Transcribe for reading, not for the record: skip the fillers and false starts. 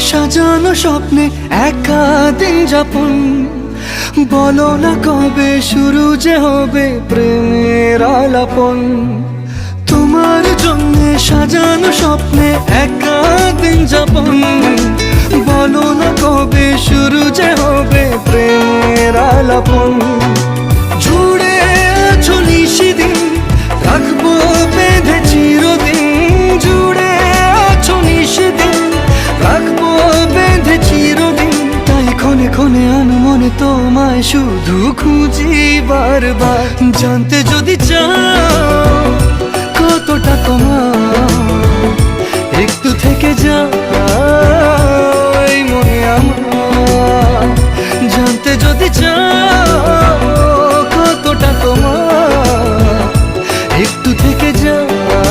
সাজানো স্বপ্নে একা দিন যাপন, বলো না কবে শুরু যে হবে প্রেমের আলাপন। তোমার জন্য সাজানো স্বপ্নে একা দিন যাপন, বলো না কবে শুরু যে হবে প্রেমের আলাপন। জুড়ে আছো নিশিদিন, রাখবো বেঁধে চিরদিন। জুড়ে আছো নিশিদিন, রাখবো বেঁধে চিরদিন। তাই ক্ষণে ক্ষণে আনমনে তোমায় শুধু খুঁজি বারবার। জানতে যদি চাও কতটা তোমার, একটু থেকে যাও এই মনে আমার। জানতে যদি চাও